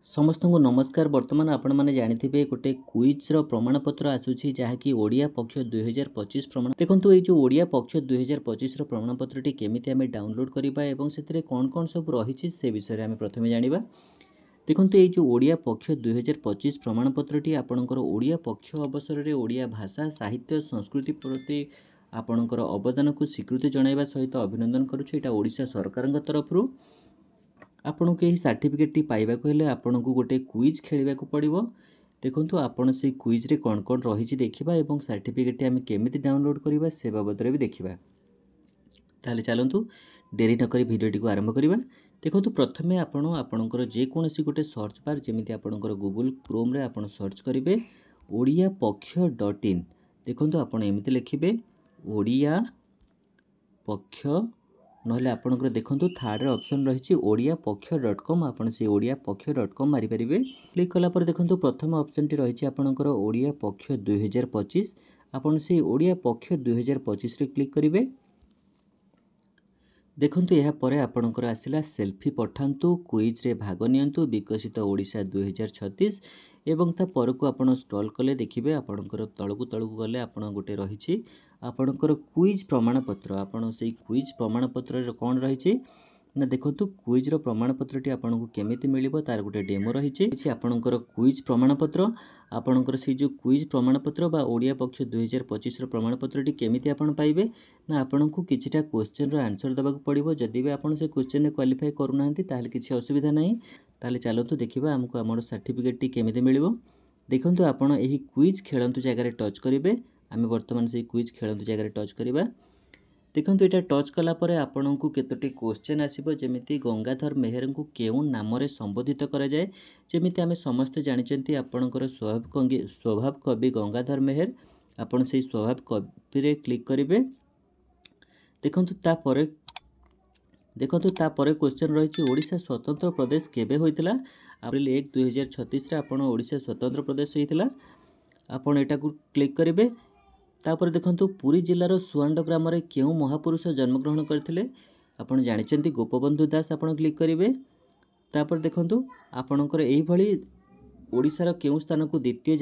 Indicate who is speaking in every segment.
Speaker 1: समस्त को नमस्कार। बर्तमान आपण मैंने जानिथिबे गोटे क्विज्र प्रमाणपत्र आसूची जहाँकि ओडिया पक्ष 2025 प्रमाण देखो ये जो ओडिया पक्ष 2025 प्रमाणपत्र केमिति आमे डाउनलोड करिबा एवं सेतिरे कोन कोन सब रही से विषय आमे प्रथमे जानिबा। देखो ये जो ओडिया पक्ष 2025 प्रमाणपत्र आपणकर ओडिया पक्ष अवसर में ओडिया भाषा साहित्य संस्कृति प्रति आपणकर अवदान को स्वीकृति जणाइबा सहित अभिनंदन करूछु। एटा ओडिशा सरकार तरफ आपन के सर्टिफिकेट टी पाइबाक हेले आपन को गोटे क्विज खेलिबा को पड़िबो। देखंतु आपन से क्विज रे कोन कोन रही देखिबा एवं सर्टिफिकेट आमे केमिति डाउनलोड करिबा से बाबद रे भी देखिबा। ताले चलंतु डेरी न करी वीडियो टी को आरंभ करिबा। देखंतु प्रथमे आपन आपनकर जे कोनसी गोटे सर्च बार जेमिति आपनकर गूगल क्रोम रे आपन सर्च करिवे oriapaksh.in। देखंतु आपन एमिति लिखिबे ओडिया पक्ष नहले आपनकर देखंतु थर्ड ऑप्शन रही oriapaksh.com। आपन से oriapaksh.com मारि परिबे। क्लिक कला पर देखंतु प्रथम ऑप्शन टी रही आपनकर ओडिया पक्ष 2025। आपन से ओडिया पक्ष 2025 रे क्लिक करिवे। देखंतु यह परे आपनकर आसिला सेल्फी पठांतु क्विज रे भाग नियंतु विकसित ओडिशा 2036 एवं ता पर को आपण स्क्रॉल कले देखिबे आपनकर तळकु गले आपण गोटे रही आपनकर क्विज प्रमाणपत्र। आपण से क्विज प्रमाणपत्र रे कोन रही ना देखंतु क्विज रो प्रमाणपत्र टी आपन को केमिति मिलिबो तार गोटे डेमो रही आपनकर क्विज प्रमाणपत्र। आपनकर से जो क्विज प्रमाणपत्र बा ओडिया पक्ष 2025 रो प्रमाणपत्र टी केमिति आपण पाइबे ना आपन को किछिटा क्वेश्चन रो आंसर देबा को पड़िबो। जदि भी आपण से क्वेश्चन रे क्वालिफाई करू नाहंती ताले किछि असुविधा नाही। ताले चलंतु देखिबा हमको हमर सर्टिफिकेट टी केमिति मिलिबो। देखंतु आपण एही क्विज खेलंतु जगह रे टच करिवे। आमे वर्तमान से क्विज खेलंतु जगह रे टच करिबा। देखंतु एटा टच कला परे आपन को केतोटी क्वेश्चन आसीबो जेमिति गंगाधर मेहर को केउ नाम रे संबोधित करा जाय। जेमिति आमे समस्त जानिचंती आपनकर स्वभाव कवि गंगाधर मेहर। आपन से स्वभाव कवि रे क्लिक करिवे। देखंतु ता परे क्वेश्चन रही ओडिशा स्वतंत्र प्रदेश केबे होइतिला। अप्रैल 1 2036 रे आपन ओडिशा स्वतंत्र प्रदेश होइतिला। आपन एटा को क्लिक करिवे। तापर देखंतु पुरी जिल्लार सुआंड ग्राम रे केउ महापुरुष जन्मग्रहण करथिले। आपण जानिचंती गोपबंधु दास। आपण क्लिक करिवे। तापर देखंतु आपणकर एही भली ओडिसा केउ स्थान को द्वितीय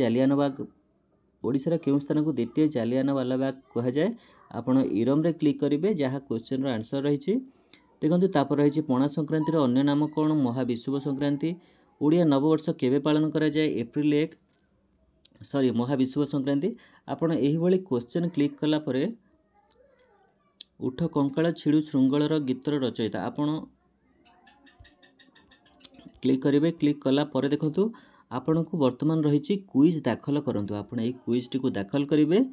Speaker 1: जालियानवाला बाग कहा जाए। आपण इरम रे क्लिक करिवे जहाँ क्वेश्चन रो आंसर रही। देखंतु तापर रही पणा संक्रांति रो अन्य नाम कोन महाविषुव संक्रांति। ओडिया नववर्ष केबे पालन करा जाए एप्रिल 1 महाविषुव संक्रांति। आपण एही भली क्वेश्चन क्लिक कला परे उठ कंकाळ छिडू श्रृंगलर गीतर रचयिता आपण क्लिक करिवे। क्लिक कला परे देखंतु आपण को वर्तमान रही क्विज दाखल करंतु। आपण एही क्विज टी को दाखल करिवे।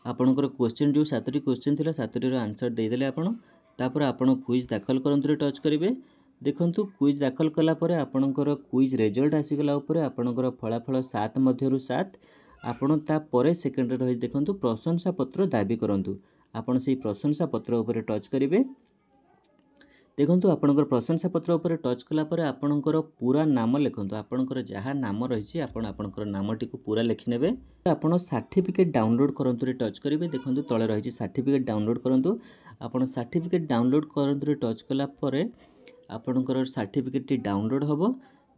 Speaker 1: आपणकर क्वेश्चन जो 7टी क्वेश्चन थिला 7टी रो आंसर दे देले आपण। तापर आपण क्विज दाखल करंतु रे टच करिवे। देखंतु क्विज दाखल कला परे आपणकर क्विज रिजल्ट आसी गला ऊपर आपणकर फलाफल 7 मध्यरु 7। आपण ता परे सेकंड रे रही देखंतु प्रशंसा पत्र दाबी करंतु। आपण से प्रशंसा पत्र ऊपर टच करिवे। देखंतु आपणकर प्रशंसा पत्र ऊपर टच कला परे आपणकर पूरा नाम लिखंतु। आपणकर जहा नाम रही आपण आपणकर नामटी को पूरा लिखि नेबे। आपण सर्टिफिकेट डाउनलोड करंतु रे टच करिवे। देखंतु तळे रही सर्टिफिकेट डाउनलोड करंतु। आपण सर्टिफिकेट डाउनलोड करंतु रे टच कला परे आपणकर सर्टिफिकेट टी डाउनलोड होबो।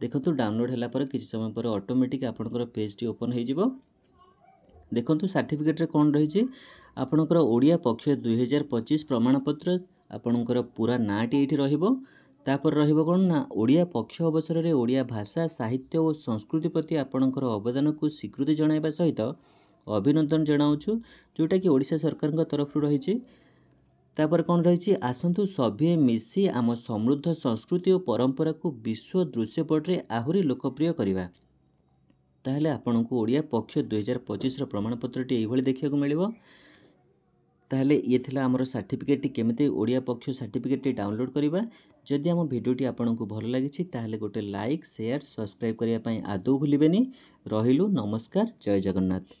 Speaker 1: देखंतु डाउनलोड हैला परे किछि समय परे ऑटोमेटिक आपणकर पेज टी ओपन हे जिवो। देखंतु सर्टिफिकेट रे कोन रही आपणकर ओडिया पक्ष 2025 प्रमाणपत्र। आपणकर पूरा नाटी एठी रहिबो। तापर रहिबो कोन ना ओडिया पक्ष अवसर रे ओडिया भाषा साहित्य और संस्कृति प्रति आपणकर अवदान को स्वीकृति जणाइबा सहित अभिनंदन जणाउछु जोटा कि ओडिशा सरकार तरफ रही। तापर कोन रही आसंतु सभे मिसी आम समृद्ध संस्कृति और परंपरा को विश्व दृश्यपट रे आहुरी लोकप्रिय करिबा। ताहले आपन को ओडिया पक्ष 2025 रो प्रमाणपत्र टी एही भली देखिया को मिलिबो। ताहले ये थिला हमर सर्टिफिकेट टी केमिति ओडिया पक्ष सर्टिफिकेट टी डाउनलोड करिबा। जदि हम वीडियो टी आपन को भल लागिछि ताहले गोटे लाइक शेयर सब्सक्राइब करिया पई आदौ भूलिबेनी। रहिलु नमस्कार जय जगन्नाथ।